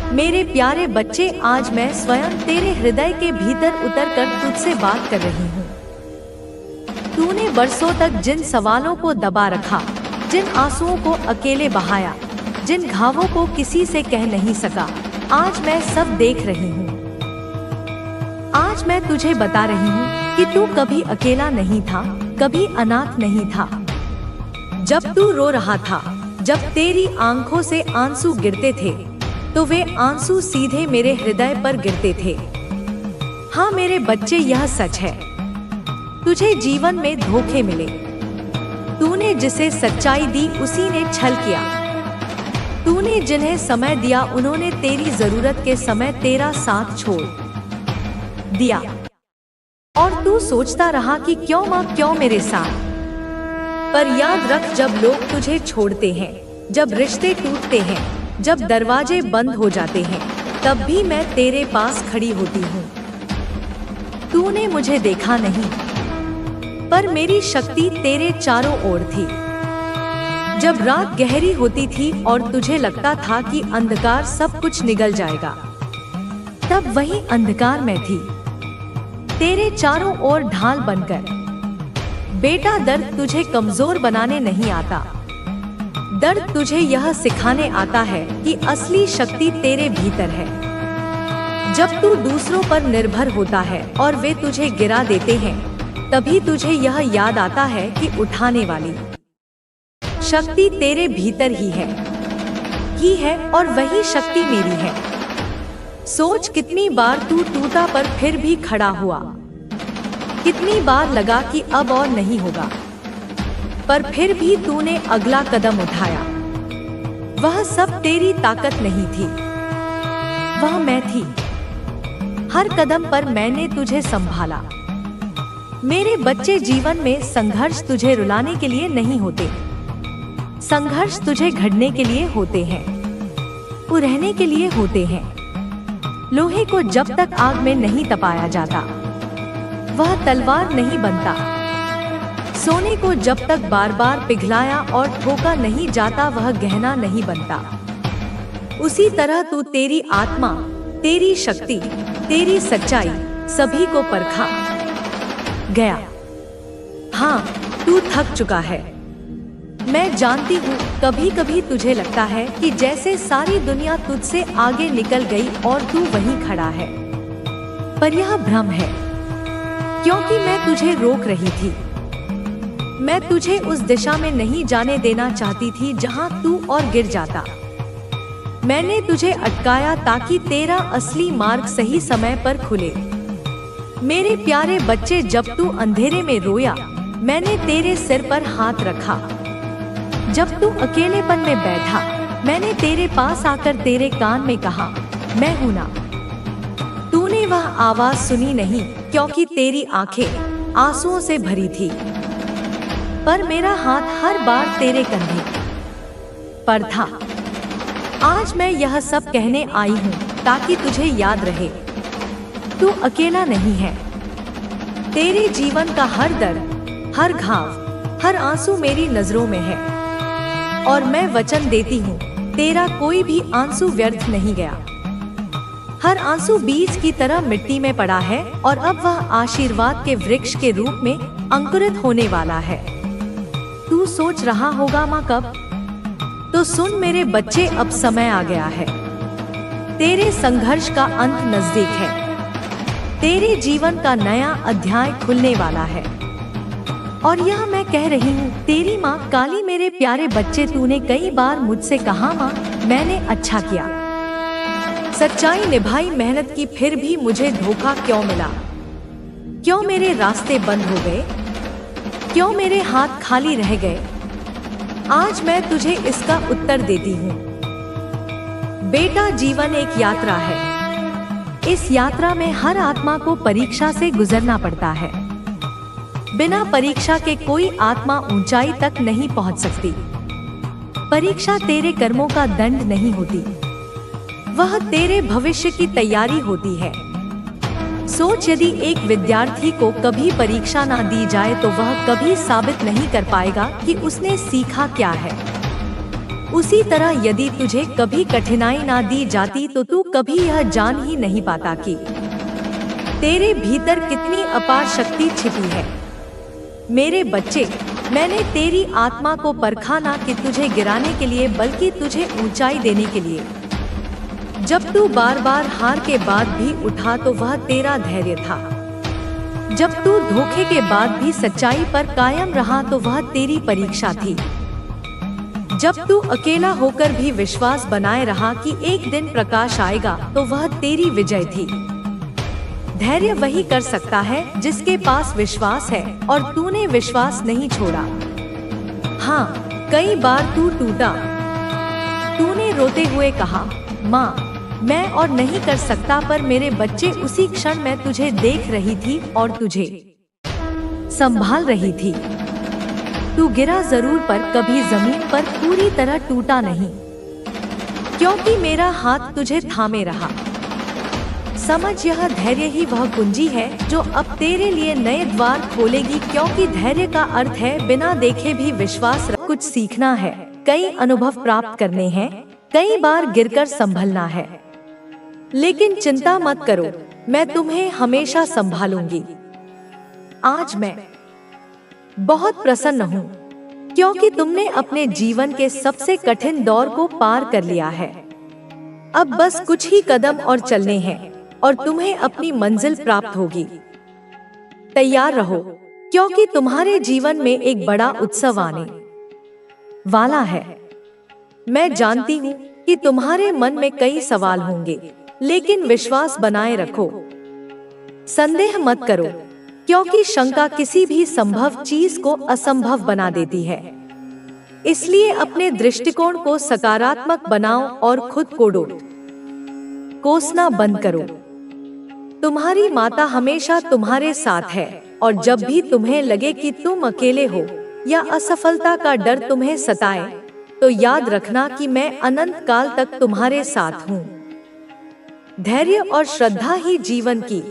मेरे प्यारे बच्चे, आज मैं स्वयं तेरे हृदय के भीतर उतरकर तुझसे बात कर रही हूँ। तूने बरसों तक जिन सवालों को दबा रखा, जिन आंसुओं को अकेले बहाया, जिन घावों को किसी से कह नहीं सका, आज मैं सब देख रही हूँ। आज मैं तुझे बता रही हूँ कि तू कभी अकेला नहीं था, कभी अनाथ नहीं था। जब तू रो रहा था, जब तेरी आंखों से आंसू गिरते थे, तो वे आंसू सीधे मेरे हृदय पर गिरते थे। हाँ मेरे बच्चे, यह सच है। तुझे जीवन में धोखे मिले। तूने जिसे सच्चाई दी उसी ने छल किया। तूने जिन्हें समय दिया उन्होंने तेरी जरूरत के समय तेरा साथ छोड़ दिया। और तू सोचता रहा कि क्यों माँ, क्यों मेरे साथ। पर याद रख, जब लोग तुझे छोड़ते हैं, जब रिश्ते टूटते हैं, जब दरवाजे बंद हो जाते हैं, तब भी मैं तेरे पास खड़ी होती हूँ। तूने मुझे देखा नहीं, पर मेरी शक्ति तेरे चारों ओर थी। जब रात गहरी होती थी और तुझे लगता था कि अंधकार सब कुछ निगल जाएगा, तब वही अंधकार में थी, तेरे चारों ओर ढाल बनकर। बेटा, दर्द तुझे कमजोर बनाने नहीं आता। दर्द तुझे यह सिखाने आता है कि असली शक्ति तेरे भीतर है। जब तू दूसरों पर निर्भर होता है और वे तुझे गिरा देते हैं, तभी तुझे यह याद आता है कि उठाने वाली शक्ति तेरे भीतर ही है और वही शक्ति मेरी है। सोच, कितनी बार तू टूटा पर फिर भी खड़ा हुआ। कितनी बार लगा कि अब और नहीं होगा, पर फिर भी तूने अगला कदम उठाया। वह सब तेरी ताकत नहीं थी, वह मैं थी। हर कदम पर मैंने तुझे संभाला। मेरे बच्चे, जीवन में संघर्ष तुझे रुलाने के लिए नहीं होते। संघर्ष तुझे घड़ने के लिए होते हैं, उड़ने के लिए होते हैं। लोहे को जब तक आग में नहीं तपाया जाता, वह तलवार नहीं बनता। सोने को जब तक बार बार पिघलाया और ठोका नहीं जाता, वह गहना नहीं बनता। उसी तरह तू तेरी आत्मा, तेरी शक्ति, तेरी सच्चाई, सभी को परखा गया। हाँ, तू थक चुका है। मैं जानती हूँ, कभी कभी तुझे लगता है कि जैसे सारी दुनिया तुझसे आगे निकल गई और तू वहीं खड़ा है। पर यह भ्रम है, क्योंकि मैं तुझे रोक रही थी। मैं तुझे उस दिशा में नहीं जाने देना चाहती थी जहां तू और गिर जाता। मैंने तुझे अटकाया ताकि तेरा असली मार्ग सही समय पर खुले। मेरे प्यारे बच्चे, जब तू अंधेरे में रोया, मैंने तेरे सिर पर हाथ रखा। जब तू अकेलेपन में बैठा, मैंने तेरे पास आकर तेरे कान में कहा, मैं हूं ना। तूने वह आवाज सुनी नहीं, क्योंकि तेरी आंखें आंसुओं से भरी थी। पर मेरा हाथ हर बार तेरे कंधे पर था। आज मैं यह सब कहने आई हूँ ताकि तुझे याद रहे, तू अकेला नहीं है। तेरे जीवन का हर दर्द, हर घाव, हर आंसू मेरी नजरों में है। और मैं वचन देती हूँ, तेरा कोई भी आंसू व्यर्थ नहीं गया। हर आंसू बीज की तरह मिट्टी में पड़ा है और अब वह आशीर्वाद के वृक्ष के रूप में अंकुरित होने वाला है। तू सोच रहा होगा, माँ कब? तो सुन मेरे बच्चे, अब समय आ गया है। तेरे संघर्ष का अंत नजदीक है। तेरे जीवन का नया अध्याय खुलने वाला है। और यह मैं कह रही हूँ, तेरी माँ काली। मेरे प्यारे बच्चे, तूने कई बार मुझसे कहा, माँ मैंने अच्छा किया, सच्चाई निभाई, मेहनत की, फिर भी मुझे धोखा क्यों मिला? क्यों मेरे रास्ते बंद हो गए? क्यों मेरे हाथ खाली रह गए? आज मैं तुझे इसका उत्तर देती हूँ। बेटा, जीवन एक यात्रा है। इस यात्रा में हर आत्मा को परीक्षा से गुजरना पड़ता है। बिना परीक्षा के कोई आत्मा ऊंचाई तक नहीं पहुंच सकती। परीक्षा तेरे कर्मों का दंड नहीं होती, वह तेरे भविष्य की तैयारी होती है। सोच, यदि एक विद्यार्थी को कभी परीक्षा ना दी जाए तो वह कभी साबित नहीं कर पाएगा कि उसने सीखा क्या है। उसी तरह यदि तुझे कभी कठिनाई ना दी जाती तो तू कभी यह जान ही नहीं पाता कि तेरे भीतर कितनी अपार शक्ति छिपी है। मेरे बच्चे, मैंने तेरी आत्मा को परखा ना कि तुझे गिराने के लिए बल्कि तुझे ऊंचाई देने के लिए। जब तू बार बार हार के बाद भी उठा तो वह तेरा धैर्य था। जब तू धोखे के बाद भी सच्चाई पर कायम रहा तो वह तेरी परीक्षा थी। जब तू अकेला होकर भी विश्वास बनाए रहा कि एक दिन प्रकाश आएगा तो वह तेरी विजय थी। धैर्य वही कर सकता है जिसके पास विश्वास है, और तूने विश्वास नहीं छोड़ा। हाँ, कई बार तू टूटा। तूने रोते हुए कहा, माँ, मैं और नहीं कर सकता, पर मेरे बच्चे उसी क्षण मैं तुझे देख रही थी और तुझे संभाल रही थी। तू गिरा जरूर पर कभी जमीन पर पूरी तरह टूटा नहीं, क्योंकि मेरा हाथ तुझे थामे रहा। समझ, यह धैर्य ही वह कुंजी है जो अब तेरे लिए नए द्वार खोलेगी, क्योंकि धैर्य का अर्थ है बिना देखे भी विश्वास रख। कुछ सीखना है, कई अनुभव प्राप्त करने हैं, कई बार गिरकर संभलना है, लेकिन चिंता मत करो, मैं तुम्हें हमेशा संभालूंगी। आज मैं बहुत प्रसन्न हूँ, क्योंकि तुमने अपने जीवन के सबसे कठिन दौर को पार कर लिया है। अब बस कुछ ही कदम और चलने हैं और तुम्हें अपनी मंजिल प्राप्त होगी। तैयार रहो, क्योंकि तुम्हारे जीवन में एक बड़ा उत्सव आने वाला है। मैं जानती हूँ कि तुम्हारे मन में कई सवाल होंगे, लेकिन विश्वास बनाए रखो। संदेह मत करो, क्योंकि शंका किसी भी संभव चीज को असंभव बना देती है। इसलिए अपने दृष्टिकोण को सकारात्मक बनाओ और खुद को कोसना बंद करो। तुम्हारी माता हमेशा तुम्हारे साथ है, और जब भी तुम्हें लगे कि तुम अकेले हो या असफलता का डर तुम्हें सताए, तो याद रखना कि मैं अनंत काल तक तुम्हारे साथ हूँ। धैर्य और श्रद्धा ही जीवन की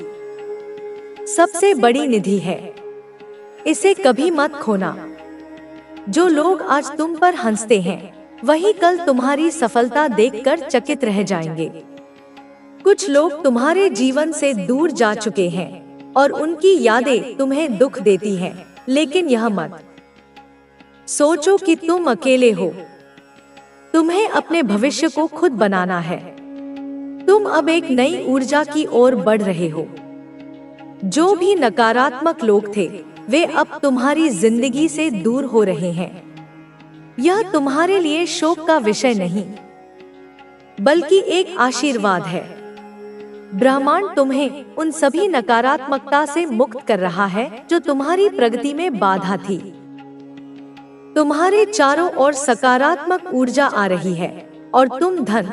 सबसे बड़ी निधि है, इसे कभी मत खोना। जो लोग आज तुम पर हंसते हैं, वही कल तुम्हारी सफलता देखकर चकित रह जाएंगे। कुछ लोग तुम्हारे जीवन से दूर जा चुके हैं और उनकी यादें तुम्हें दुख देती हैं, लेकिन यह मत सोचो कि तुम अकेले हो। तुम्हें अपने भविष्य को खुद बनाना है। तुम अब एक नई ऊर्जा की ओर बढ़ रहे हो। जो भी नकारात्मक लोग थे, वे अब तुम्हारी जिंदगी से दूर हो रहे हैं। यह तुम्हारे लिए शोक का विषय नहीं, बल्कि एक आशीर्वाद है। ब्रह्मांड तुम्हें उन सभी नकारात्मकता से मुक्त कर रहा है जो तुम्हारी प्रगति में बाधा थी। तुम्हारे चारों ओर सकारात्मक ऊर्जा आ रही है और तुम धन,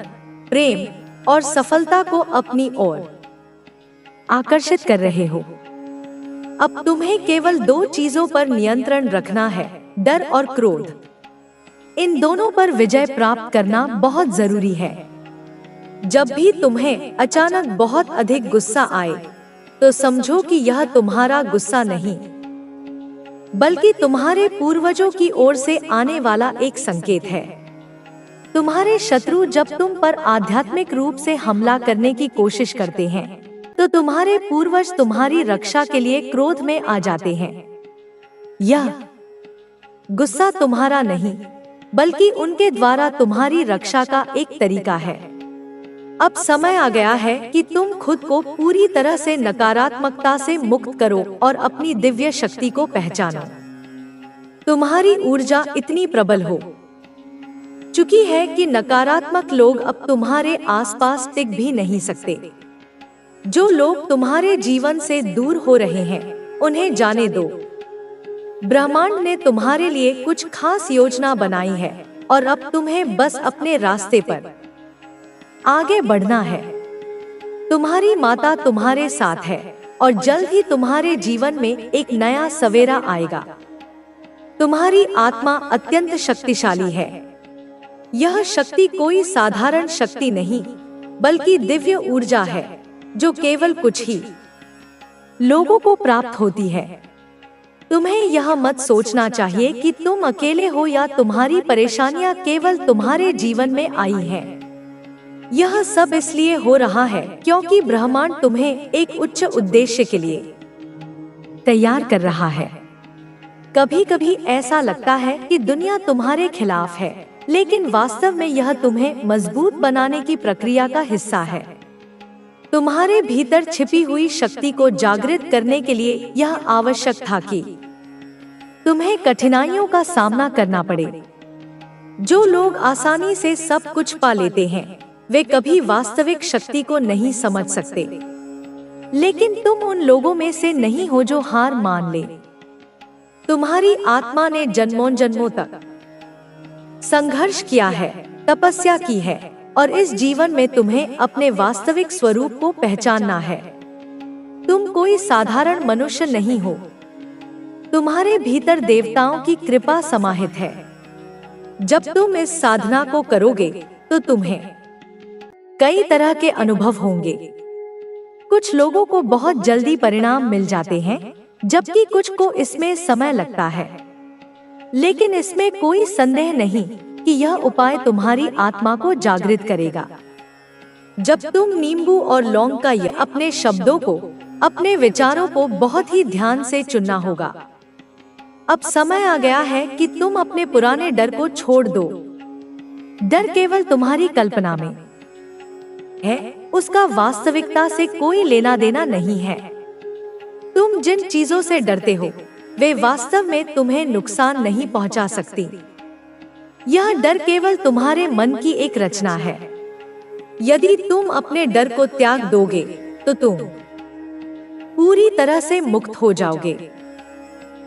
प्रेम और सफलता को अपनी ओर आकर्षित कर रहे हो। अब तुम्हें केवल दो चीजों पर नियंत्रण रखना है, डर और क्रोध। इन दोनों पर विजय प्राप्त करना बहुत जरूरी है। जब भी तुम्हें अचानक बहुत अधिक गुस्सा आए, तो समझो कि यह तुम्हारा गुस्सा नहीं, बल्कि तुम्हारे पूर्वजों की ओर से आने वाला एक संकेत है। तुम्हारे शत्रु जब तुम पर आध्यात्मिक रूप से हमला करने की कोशिश करते हैं, तो तुम्हारे पूर्वज तुम्हारी रक्षा के लिए क्रोध में आ जाते हैं। यह गुस्सा तुम्हारा नहीं, बल्कि उनके द्वारा तुम्हारी रक्षा का एक तरीका है। अब समय आ गया है कि तुम खुद को पूरी तरह से नकारात्मकता से मुक्त करो और अपनी दिव्य शक्ति को पहचानो। तुम्हारी ऊर्जा इतनी प्रबल हो चुकी है कि नकारात्मक लोग अब तुम्हारे आसपास टिक भी नहीं सकते। जो लोग तुम्हारे जीवन से दूर हो रहे हैं, उन्हें जाने दो। ब्रह्मांड ने तुम्हारे लिए कुछ खास योजना बनाई है और अब तुम्हें बस अपने रास्ते पर आगे बढ़ना है। तुम्हारी माता तुम्हारे साथ है और जल्द ही तुम्हारे जीवन में एक नया सवेरा आएगा। तुम्हारी आत्मा अत्यंत शक्तिशाली है। यह शक्ति कोई साधारण शक्ति नहीं, बल्कि दिव्य ऊर्जा है जो केवल कुछ ही लोगों को प्राप्त होती है। तुम्हें यह मत सोचना चाहिए कि तुम अकेले हो या तुम्हारी परेशानियां केवल तुम्हारे जीवन में आई हैं। यह सब इसलिए हो रहा है क्योंकि ब्रह्मांड तुम्हें एक उच्च उद्देश्य के लिए तैयार कर रहा है। कभी कभी ऐसा लगता है कि दुनिया तुम्हारे खिलाफ है, लेकिन वास्तव में यह तुम्हें मजबूत बनाने की प्रक्रिया का हिस्सा है। तुम्हारे भीतर छिपी हुई शक्ति को जागृत करने के लिए यह आवश्यक था कि तुम्हें कठिनाइयों का सामना करना पड़े। जो लोग आसानी से सब कुछ पा लेते हैं, वे कभी वास्तविक शक्ति को नहीं समझ सकते। लेकिन तुम उन लोगों में से नहीं हो जो हार मान ले। तुम्हारी आत्मा ने जन्मों जन्मों तक संघर्ष किया है, तपस्या की है, और इस जीवन में तुम्हें अपने वास्तविक स्वरूप को पहचानना है। तुम कोई साधारण मनुष्य नहीं हो। तुम्हारे भीतर देवताओं की कृपा समाहित है। जब तुम इस साधना को करोगे तो तुम्हें कई तरह के अनुभव होंगे। कुछ लोगों को बहुत जल्दी परिणाम मिल जाते हैं, जबकि कुछ को इसमें समय लगता है। लेकिन इसमें कोई संदेह नहीं कि यह उपाय तुम्हारी आत्मा को जागृत करेगा। जब तुम नींबू और लौंग का अपने शब्दों को, अपने विचारों को बहुत ही ध्यान से चुनना होगा। अब समय आ गया है कि तुम अपने पुराने डर को छोड़ दो। डर केवल तुम्हारी कल्पना में है, उसका वास्तविकता से कोई लेना देना नहीं है। तुम जिन चीजों से डरते हो वे वास्तव में तुम्हें नुकसान नहीं पहुंचा सकती। यह डर केवल तुम्हारे मन की एक रचना है। यदि तुम अपने डर को त्याग दोगे तो तुम पूरी तरह से मुक्त हो जाओगे।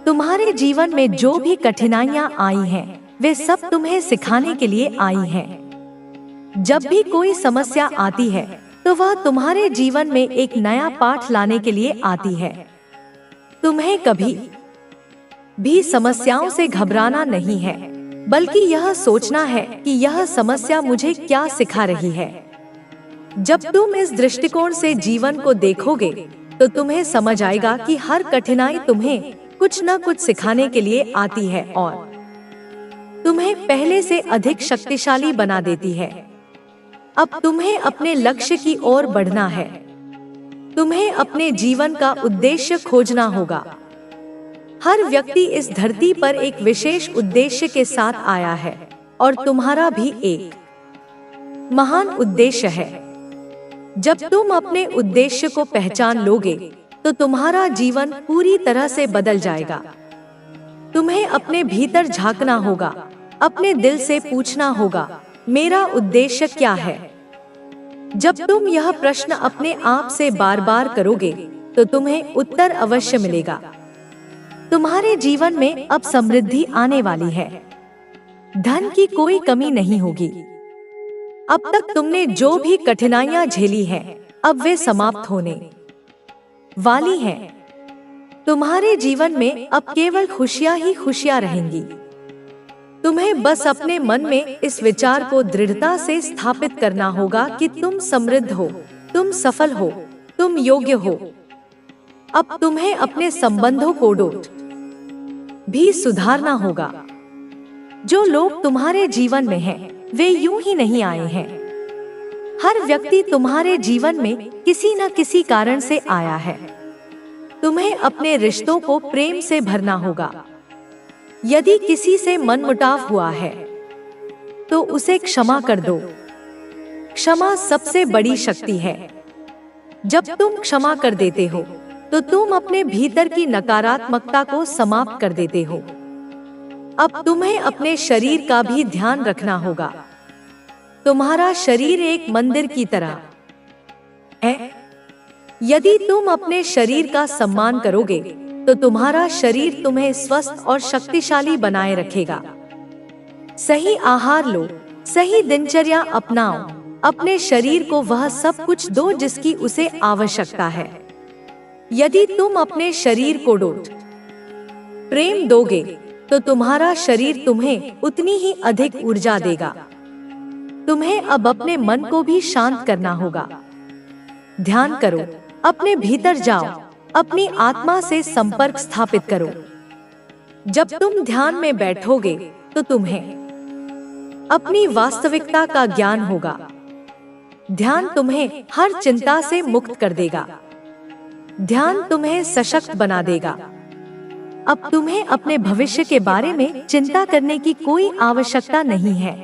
तुम्हारे जीवन में जो भी कठिनाइयां आई हैं, वे सब तुम्हें सिखाने के लिए आई हैं। जब भी कोई समस्या आती है तो वह तुम्हारे जीवन में एक नया पाठ लाने के लिए आती है। तुम्हें कभी भी समस्याओं से घबराना नहीं है, बल्कि यह सोचना है कि यह समस्या मुझे क्या सिखा रही है। जब तुम इस दृष्टिकोण से जीवन को देखोगे तो तुम्हें समझ आएगा कि हर कठिनाई तुम्हें कुछ न कुछ सिखाने के लिए आती है और तुम्हें पहले से अधिक शक्तिशाली बना देती है। अब तुम्हें अपने लक्ष्य की ओर बढ़ना है। तुम्हें अपने जीवन का उद्देश्य खोजना होगा। हर व्यक्ति इस धरती पर एक विशेष उद्देश्य के साथ आया है और तुम्हारा भी एक महान उद्देश्य है। जब तुम अपने उद्देश्य को पहचान लोगे तो तुम्हारा जीवन पूरी तरह से बदल जाएगा। तुम्हें अपने भीतर झांकना होगा, अपने दिल से पूछना होगा, मेरा उद्देश्य क्या है? जब तुम यह प्रश्न अपने आप से बार बार करोगे तो तुम्हें उत्तर अवश्य मिलेगा। तुम्हारे जीवन में अब समृद्धि आने वाली है। धन की कोई कमी नहीं होगी। अब तक तुमने जो भी कठिनाइयां झेली हैं, अब वे समाप्त होने वाली हैं। तुम्हारे जीवन में अब केवल खुशियां ही खुशियां रहेंगी। तुम्हें बस अपने मन में इस विचार को दृढ़ता से स्थापित करना होगा कि तुम समृद्ध हो, तुम सफल हो, तुम योग्य हो। अब तुम्हें अपने संबंधों को भी सुधारना होगा। जो लोग तुम्हारे जीवन में हैं, वे यूं ही नहीं आए हैं। हर व्यक्ति तुम्हारे जीवन में किसी न किसी कारण से आया है। तुम्हें अपने रिश्तों को प्रेम से भरना होगा। यदि किसी से मनमुटाव हुआ है तो उसे क्षमा कर दो। क्षमा सबसे बड़ी शक्ति है। जब तुम क्षमा कर देते हो तो तुम अपने भीतर की नकारात्मकता को समाप्त कर देते हो। अब तुम्हें अपने शरीर का भी ध्यान रखना होगा। तुम्हारा शरीर एक मंदिर की तरह है। यदि तुम अपने शरीर का सम्मान करोगे तो तुम्हारा शरीर तुम्हें स्वस्थ और शक्तिशाली बनाए रखेगा। सही आहार लो, सही दिनचर्या अपनाओ, अपने शरीर को वह सब कुछ दो जिसकी उसे आवश्यकता है। यदि तुम अपने शरीर को प्रेम दोगे तो तुम्हारा शरीर तुम्हें उतनी ही अधिक ऊर्जा देगा। तुम्हें अब अपने मन को भी शांत करना होगा। ध्यान करो, अपने भीतर जाओ, अपनी आत्मा से संपर्क स्थापित करो। जब तुम ध्यान में बैठोगे तो तुम्हें अपनी वास्तविकता का ज्ञान होगा। ध्यान तुम्हें हर चिंता से मुक्त कर देगा। ध्यान तुम्हें सशक्त बना देगा। अब तुम्हें अपने भविष्य के बारे में चिंता करने की कोई आवश्यकता नहीं है।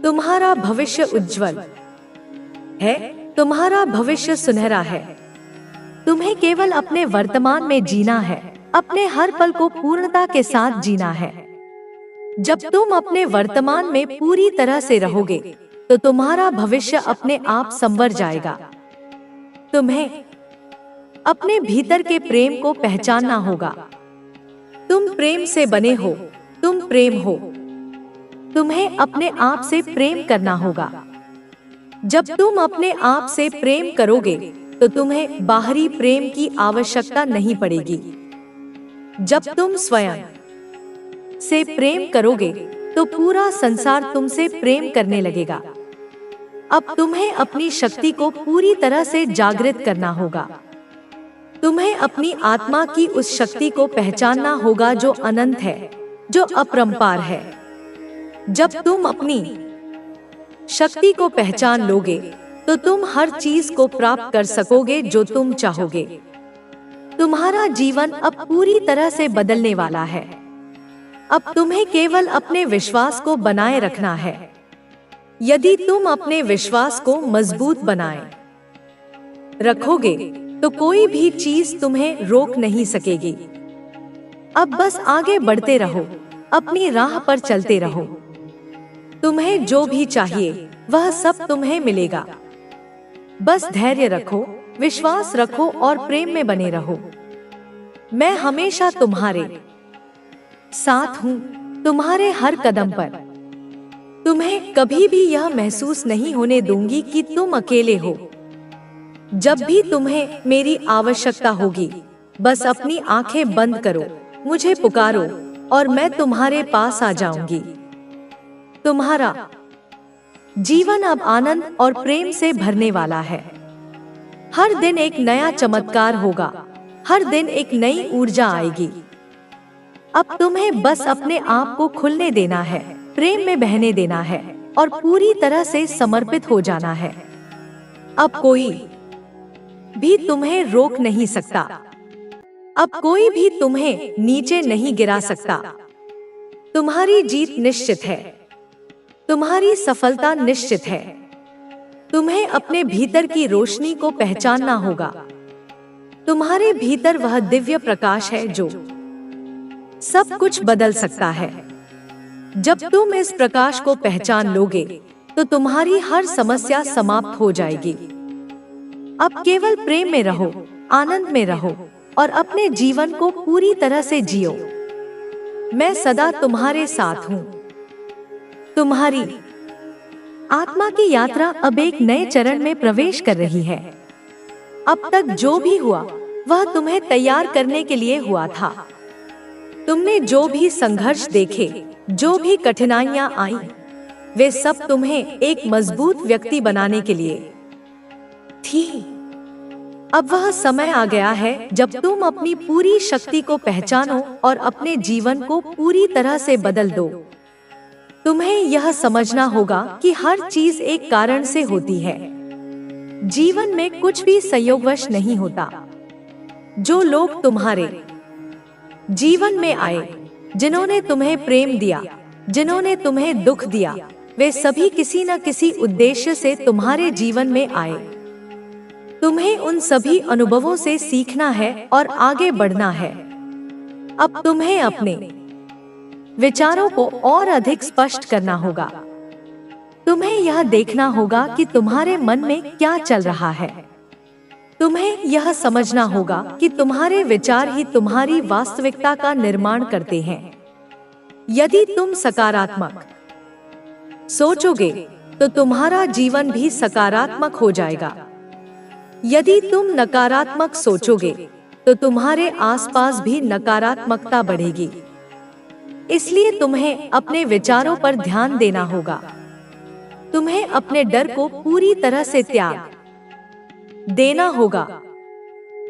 तुम्हारा भविष्य उज्जवल है, तुम्हारा भविष्य सुनहरा है। तुम्हें केवल अपने वर्तमान में जीना है, अपने हर पल को पूर्णता के साथ जीना है। जब तुम अपने वर्तमान में पूरी तरह से रहोगे तो तुम्हारा भविष्य अपने आप संवर जाएगा। तुम्हें अपने भीतर के प्रेम को पहचानना होगा। तुम प्रेम से बने हो, तुम प्रेम हो। तुम्हें अपने आप से प्रेम करना होगा। जब तुम अपने आप से प्रेम करोगे तो तुम्हें बाहरी प्रेम की आवश्यकता नहीं पड़ेगी। जब तुम स्वयं से प्रेम करोगे तो पूरा संसार तुमसे प्रेम करने लगेगा। अब तुम्हें अपनी शक्ति को पूरी तरह से जागृत करना होगा। तुम्हें अपनी आत्मा की उस शक्ति को पहचानना होगा जो अनंत है, जो अपरंपार है। जब तुम अपनी शक्ति को पहचान लोगे तो तुम हर चीज को प्राप्त कर सकोगे जो तुम चाहोगे। तुम्हारा जीवन अब पूरी तरह से बदलने वाला है। अब तुम्हें केवल अपने विश्वास को बनाए रखना है। यदि तुम अपने विश्वास को मजबूत बनाए रखोगे तो कोई भी चीज तुम्हें रोक नहीं सकेगी। अब बस आगे बढ़ते रहो, अपनी राह पर चलते रहो। तुम्हें जो भी चाहिए वह सब तुम्हें मिलेगा। बस धैर्य रखो, विश्वास रखो और प्रेम में बने रहो। मैं हमेशा तुम्हारे साथ हूँ, तुम्हारे हर कदम पर। तुम्हें कभी भी यह महसूस नहीं होने दूंगी कि तुम अकेले हो। जब भी तुम्हें मेरी आवश्यकता होगी, बस अपनी आंखें बंद करो, मुझे पुकारो और मैं तुम्हारे पास आ जाऊंगी। तुम्हारा जीवन अब आनंद और प्रेम से भरने वाला है। हर दिन एक नया चमत्कार होगा, हर दिन एक नई ऊर्जा आएगी। अब तुम्हें बस अपने आप को खुलने देना है, प्रेम में बहने देना है और पूरी तरह से समर्पित हो जाना है। अब कोई भी तुम्हें रोक नहीं सकता। अब कोई भी तुम्हें नीचे नहीं गिरा सकता। तुम्हारी जीत निश्चित है, तुम्हारी सफलता निश्चित है। तुम्हें अपने भीतर की रोशनी को पहचानना होगा। तुम्हारे भीतर वह दिव्य प्रकाश है जो सब कुछ बदल सकता है। जब तुम इस प्रकाश को पहचान लोगे तो तुम्हारी हर समस्या समाप्त हो जाएगी। अब केवल प्रेम में रहो, आनंद में रहो और अपने जीवन को पूरी तरह से जियो। मैं सदा तुम्हारे साथ हूँ। तुम्हारी आत्मा की यात्रा अब एक नए चरण में प्रवेश कर रही है। अब तक जो भी हुआ वह तुम्हें तैयार करने के लिए हुआ था। तुमने जो भी संघर्ष देखे, जो भी कठिनाइयां आई, वे सब तुम्हें एक मजबूत व्यक्ति बनाने के लिए थी। अब वह समय आ गया है जब तुम अपनी पूरी शक्ति को पहचानो और अपने जीवन को पूरी तरह से बदल दो। तुम्हें यह समझना होगा कि हर चीज एक कारण से होती है। जीवन में कुछ भी संयोगवश नहीं होता। जो लोग तुम्हारे जीवन में आए, जिन्होंने तुम्हें प्रेम दिया, जिन्होंने तुम्हें दुख दिया, वे सभी किसी न किसी उद्देश्य से तुम्हारे जीवन में आए। तुम्हें उन सभी अनुभवों से सीखना है और आगे बढ़ना है। अब तुम्हें अपने विचारों को और अधिक स्पष्ट करना होगा। तुम्हें यह देखना होगा कि तुम्हारे मन में क्या चल रहा है। तुम्हें यह समझना होगा कि तुम्हारे विचार ही तुम्हारी वास्तविकता का निर्माण करते हैं। यदि तुम सकारात्मक सोचोगे तो तुम्हारा जीवन भी सकारात्मक हो जाएगा। यदि तुम नकारात्मक सोचोगे तो तुम्हारे आसपास भी नकारात्मकता बढ़ेगी। इसलिए तुम्हें अपने विचारों पर ध्यान देना होगा। तुम्हें अपने डर को पूरी तरह से त्याग देना होगा।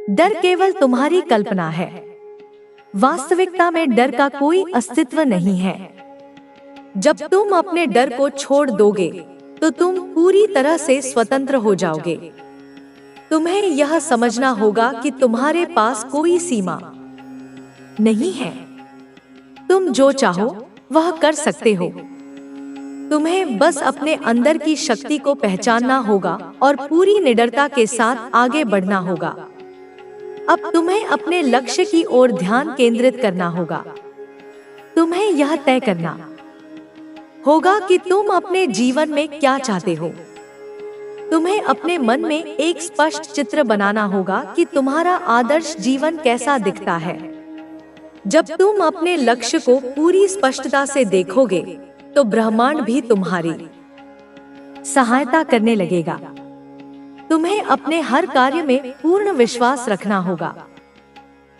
डर केवल तुम्हारी कल्पना है। वास्तविकता में डर का कोई अस्तित्व नहीं है। जब तुम अपने डर को छोड़ दोगे तो तुम पूरी तरह से स्वतंत्र हो जाओगे। तुम्हें यह समझना होगा कि तुम्हारे पास कोई सीमा नहीं है। तुम जो चाहो वह कर सकते हो। तुम्हें बस अपने अंदर की शक्ति को पहचानना होगा और पूरी निडरता के साथ आगे बढ़ना होगा। अब तुम्हें अपने लक्ष्य की ओर ध्यान केंद्रित करना होगा। तुम्हें यह तय करना होगा कि तुम अपने जीवन में क्या चाहते हो। तुम्हें अपने मन में एक स्पष्ट चित्र बनाना होगा कि तुम्हारा आदर्श जीवन कैसा दिखता है। जब तुम अपने लक्ष्य को पूरी स्पष्टता से देखोगे तो ब्रह्मांड भी तुम्हारी सहायता करने लगेगा। तुम्हें अपने हर कार्य में पूर्ण विश्वास रखना होगा।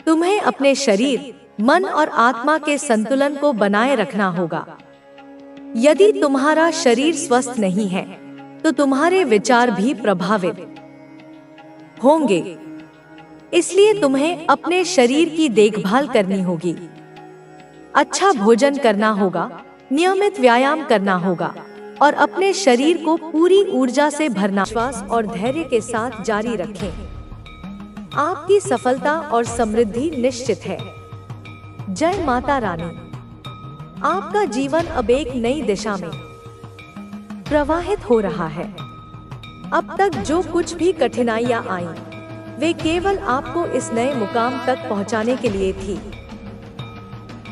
तुम्हें अपने शरीर, मन और आत्मा के संतुलन को बनाए रखना होगा। यदि तुम्हारा शरीर स्वस्थ नहीं है तो तुम्हारे विचार भी प्रभावित होंगे। इसलिए तुम्हें अपने शरीर की देखभाल करनी होगी। अच्छा भोजन करना होगा, नियमित व्यायाम करना होगा और अपने शरीर को पूरी ऊर्जा से भरना। विश्वास और धैर्य के साथ जारी रखें। आपकी सफलता और समृद्धि निश्चित है। जय माता रानी। आपका जीवन अब एक नई दिशा में प्रवाहित हो रहा है। अब तक जो कुछ भी कठिनाइयां आईं, वे केवल आपको इस नए मुकाम तक पहुंचाने के लिए थी।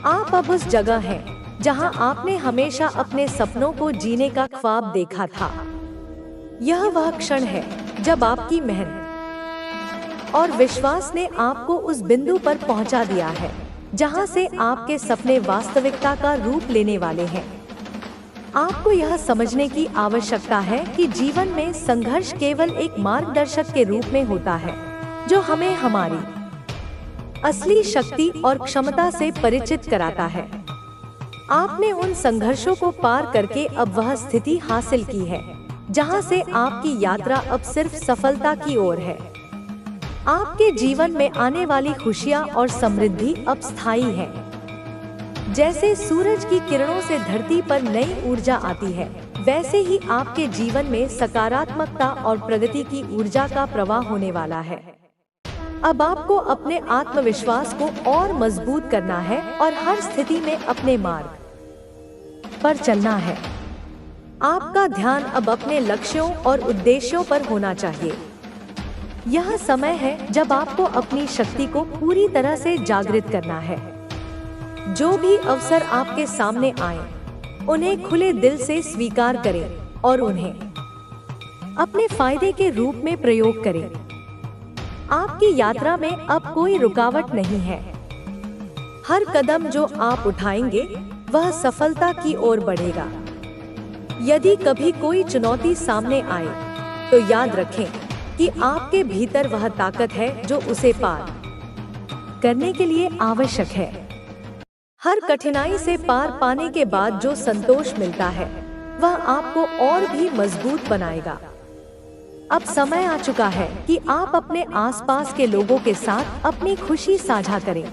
आप अब उस जगह हैं जहां आपने हमेशा अपने सपनों को जीने का ख्वाब देखा था। यह वह क्षण है जब आपकी मेहनत और विश्वास ने आपको उस बिंदु पर पहुंचा दिया है जहां से आपके सपने वास्तविकता का रूप लेने वाले हैं। आपको यह समझने की आवश्यकता है कि जीवन में संघर्ष केवल एक मार्गदर्शक के रूप में होता है जो हमें हमारी असली शक्ति और क्षमता से परिचित कराता है। आपने उन संघर्षों को पार करके अब वह स्थिति हासिल की है जहां से आपकी यात्रा अब सिर्फ सफलता की ओर है। आपके जीवन में आने वाली खुशियां और समृद्धि अब स्थायी है। जैसे सूरज की किरणों से धरती पर नई ऊर्जा आती है, वैसे ही आपके जीवन में सकारात्मकता और प्रगति की ऊर्जा का प्रवाह होने वाला है। अब आपको अपने आत्मविश्वास को और मजबूत करना है और हर स्थिति में अपने मार्ग पर चलना है। आपका ध्यान अब अपने लक्ष्यों और उद्देश्यों पर होना चाहिए। यह समय है जब आपको अपनी शक्ति को पूरी तरह से जागृत करना है। जो भी अवसर आपके सामने आए, उन्हें खुले दिल से स्वीकार करें और उन्हें अपने फायदे के रूप में प्रयोग करें। आपकी यात्रा में अब कोई रुकावट नहीं है। हर कदम जो आप उठाएंगे वह सफलता की ओर बढ़ेगा। यदि कभी कोई चुनौती सामने आए तो याद रखें कि आपके भीतर वह ताकत है जो उसे पार करने के लिए आवश्यक है। हर कठिनाई से पार पाने के बाद जो संतोष मिलता है वह आपको और भी मजबूत बनाएगा। अब समय आ चुका है कि आप अपने आसपास के लोगों के साथ अपनी खुशी साझा करें।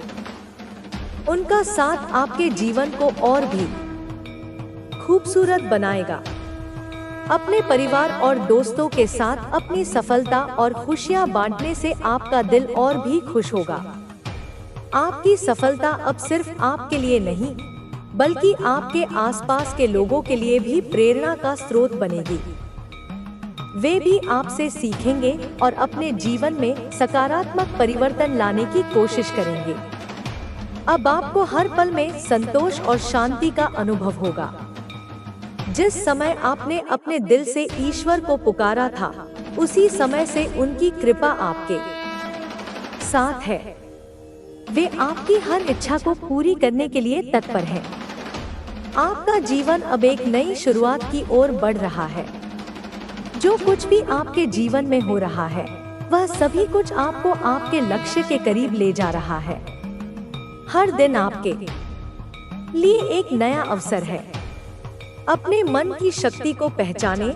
उनका साथ आपके जीवन को और भी खूबसूरत बनाएगा। अपने परिवार और दोस्तों के साथ अपनी सफलता और खुशियां बांटने से आपका दिल और भी खुश होगा। आपकी सफलता अब सिर्फ आपके लिए नहीं, बल्कि आपके आसपास के लोगों के लिए भी प्रेरणा का स्रोत बनेगी। वे भी आपसे सीखेंगे और अपने जीवन में सकारात्मक परिवर्तन लाने की कोशिश करेंगे। अब आपको हर पल में संतोष और शांति का अनुभव होगा। जिस समय आपने अपने दिल से ईश्वर को पुकारा था, उसी समय से उनकी कृपा आपके साथ है। वे आपकी हर इच्छा को पूरी करने के लिए तत्पर हैं। आपका जीवन अब एक नई शुरुआत की ओर बढ़ रहा है। जो कुछ भी आपके जीवन में हो रहा है, वह सभी कुछ आपको आपके लक्ष्य के करीब ले जा रहा है। हर दिन आपके लिए एक नया अवसर है। अपने मन की शक्ति को पहचाने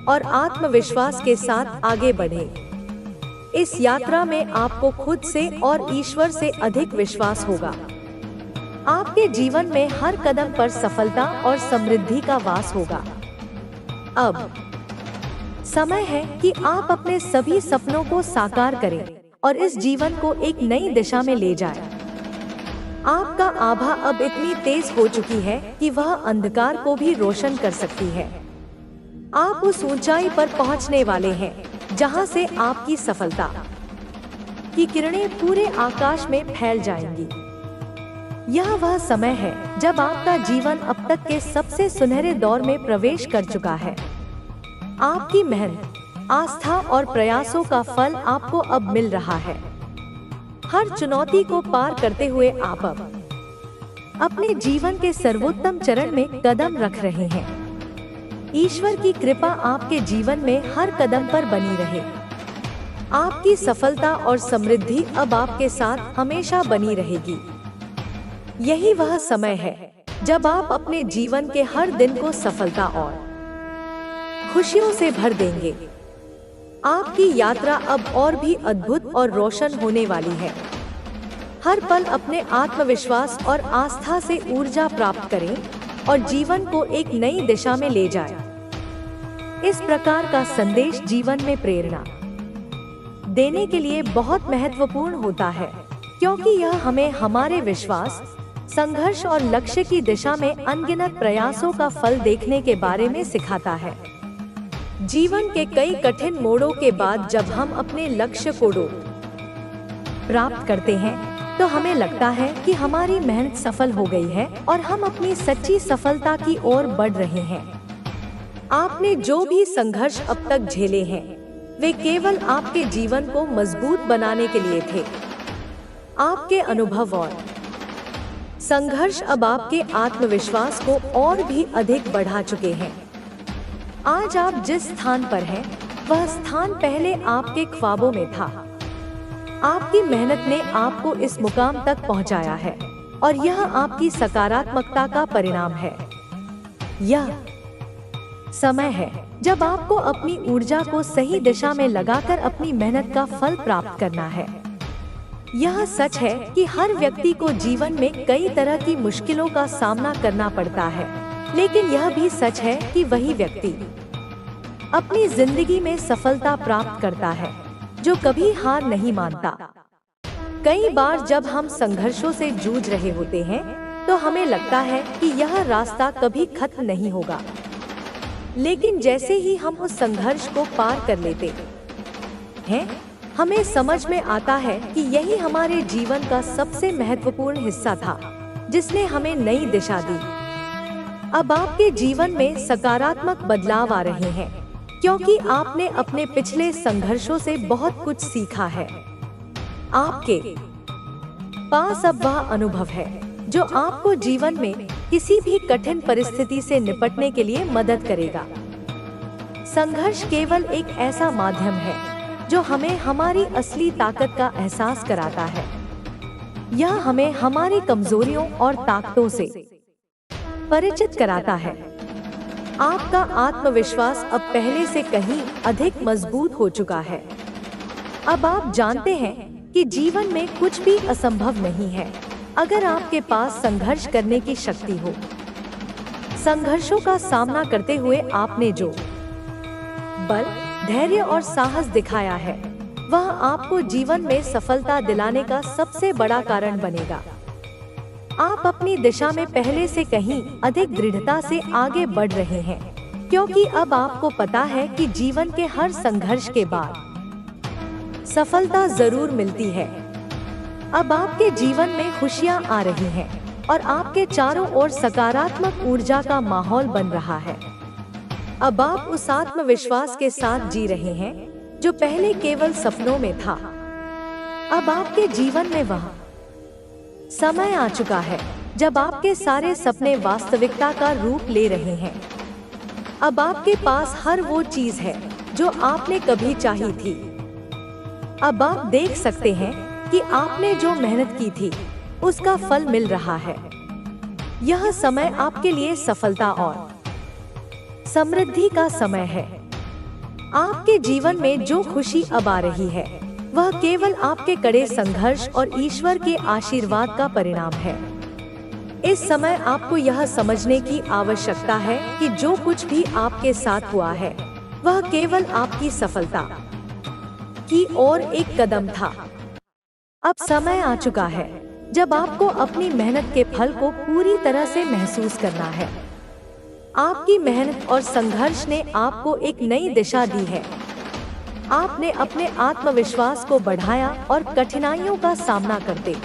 और आत्मविश्वास के साथ आगे बढ़ें। इस यात्रा में आपको खुद से और ईश्वर से अधिक विश्वास होगा। आपके जीवन में हर कदम पर सफलता और समृद्धि का वास होगा। अब समय है कि आप अपने सभी सपनों को साकार करें और इस जीवन को एक नई दिशा में ले जाएं। आपका आभा अब इतनी तेज हो चुकी है कि वह अंधकार को भी रोशन कर सकती है। आप उस ऊंचाई पर पहुंचने वाले हैं जहां से आपकी सफलता की किरणें पूरे आकाश में फैल जाएंगी। यह वह समय है जब आपका जीवन अब तक के सबसे सुनहरे दौर में प्रवेश कर चुका है। आपकी मेहनत, आस्था और प्रयासों का फल आपको अब मिल रहा है। हर चुनौती को पार करते हुए आप अब अपने जीवन के सर्वोत्तम चरण में कदम रख रहे हैं। ईश्वर की कृपा आपके जीवन में हर कदम पर बनी रहे। आपकी सफलता और समृद्धि अब आपके साथ हमेशा बनी रहेगी। यही वह समय है जब आप अपने जीवन के हर दिन को सफलता और खुशियों से भर देंगे। आपकी यात्रा अब और भी अद्भुत और रोशन होने वाली है। हर पल अपने आत्मविश्वास और आस्था से ऊर्जा प्राप्त करें और जीवन को एक नई दिशा में ले जाएं। इस प्रकार का संदेश जीवन में प्रेरणा देने के लिए बहुत महत्वपूर्ण होता है, क्योंकि यह हमें हमारे विश्वास, संघर्ष और लक्ष्य की दिशा में अनगिनत प्रयासों का फल देखने के बारे में सिखाता है। जीवन के कई कठिन मोड़ों के बाद जब हम अपने लक्ष्य को प्राप्त करते हैं तो हमें लगता है कि हमारी मेहनत सफल हो गई है और हम अपनी सच्ची सफलता की ओर बढ़ रहे हैं। आपने जो भी संघर्ष अब तक झेले हैं, वे केवल आपके जीवन को मजबूत बनाने के लिए थे। आपके अनुभव और संघर्ष अब आपके आत्मविश्वास को और भी अधिक बढ़ा चुके हैं। आज आप जिस स्थान पर हैं, वह स्थान पहले आपके ख्वाबों में था। आपकी मेहनत ने आपको इस मुकाम तक पहुंचाया है और यह आपकी सकारात्मकता का परिणाम है। यह समय है जब आपको अपनी ऊर्जा को सही दिशा में लगाकर अपनी मेहनत का फल प्राप्त करना है। यह सच है कि हर व्यक्ति को जीवन में कई तरह की मुश्किलों का सामना करना पड़ता है, लेकिन यह भी सच है कि वही व्यक्ति अपनी जिंदगी में सफलता प्राप्त करता है जो कभी हार नहीं मानता। कई बार जब हम संघर्षों से जूझ रहे होते हैं तो हमें लगता है कि यह रास्ता कभी खत्म नहीं होगा, लेकिन जैसे ही हम उस संघर्ष को पार कर लेते हैं, हमें समझ में आता है कि यही हमारे जीवन का सबसे महत्वपूर्ण हिस्सा था, जिसने हमें नई दिशा दी। अब आपके जीवन में सकारात्मक बदलाव आ रहे हैं, क्योंकि आपने अपने पिछले संघर्षों से बहुत कुछ सीखा है। आपके पास अब वह अनुभव है जो आपको जीवन में किसी भी कठिन परिस्थिति से निपटने के लिए मदद करेगा। संघर्ष केवल एक ऐसा माध्यम है जो हमें हमारी असली ताकत का एहसास कराता है। यह हमें हमारी कमजोरियों और ताकतों से परिचित कराता है। आपका आत्मविश्वास अब पहले से कहीं अधिक मजबूत हो चुका है। अब आप जानते हैं कि जीवन में कुछ भी असंभव नहीं है अगर आपके पास संघर्ष करने की शक्ति हो। संघर्षों का सामना करते हुए आपने जो बल, धैर्य और साहस दिखाया है, वह आपको जीवन में सफलता दिलाने का सबसे बड़ा कारण बनेगा। आप अपनी दिशा में पहले से कहीं अधिक दृढ़ता से आगे बढ़ रहे हैं, क्योंकि अब आपको पता है कि जीवन के हर संघर्ष के बाद सफलता जरूर मिलती है। अब आपके जीवन में खुशियां आ रही हैं और आपके चारों ओर सकारात्मक ऊर्जा का माहौल बन रहा है। अब आप उस आत्मविश्वास के साथ जी रहे हैं जो पहले केवल सपनों में था। अब आपके जीवन में वह समय आ चुका है जब आपके सारे सपने वास्तविकता का रूप ले रहे हैं। अब आपके पास हर वो चीज है जो आपने कभी चाही थी। अब आप देख सकते हैं कि आपने जो मेहनत की थी उसका फल मिल रहा है। यह समय आपके लिए सफलता और समृद्धि का समय है। आपके जीवन में जो खुशी अब आ रही है वह केवल आपके कड़े संघर्ष और ईश्वर के आशीर्वाद का परिणाम है। इस समय आपको यह समझने की आवश्यकता है कि जो कुछ भी आपके साथ हुआ है वह केवल आपकी सफलता की ओर एक कदम था। अब समय आ चुका है जब आपको अपनी मेहनत के फल को पूरी तरह से महसूस करना है। आपकी मेहनत और संघर्ष ने आपको एक नई दिशा दी है। आपने अपने आत्मविश्वास को बढ़ाया और कठिनाइयों का सामना करते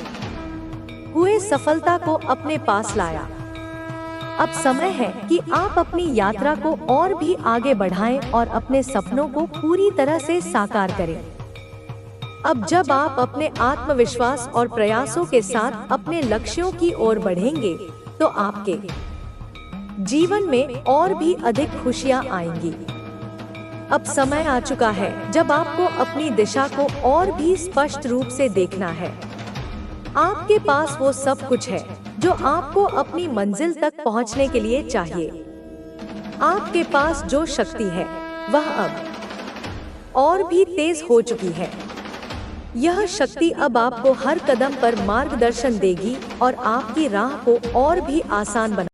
हुए सफलता को अपने पास लाया। अब समय है कि आप अपनी यात्रा को और भी आगे बढ़ाएं और अपने सपनों को पूरी तरह से साकार करें। अब जब आप अपने आत्मविश्वास और प्रयासों के साथ अपने लक्ष्यों की ओर बढ़ेंगे, तो आपके जीवन में और भी अधिक खुशियां आएंगी। अब समय आ चुका है जब आपको अपनी दिशा को और भी स्पष्ट रूप से देखना है। आपके पास वो सब कुछ है जो आपको अपनी मंजिल तक पहुंचने के लिए चाहिए। आपके पास जो शक्ति है वह अब और भी तेज हो चुकी है। यह शक्ति अब आपको हर कदम पर मार्गदर्शन देगी और आपकी राह को और भी आसान बना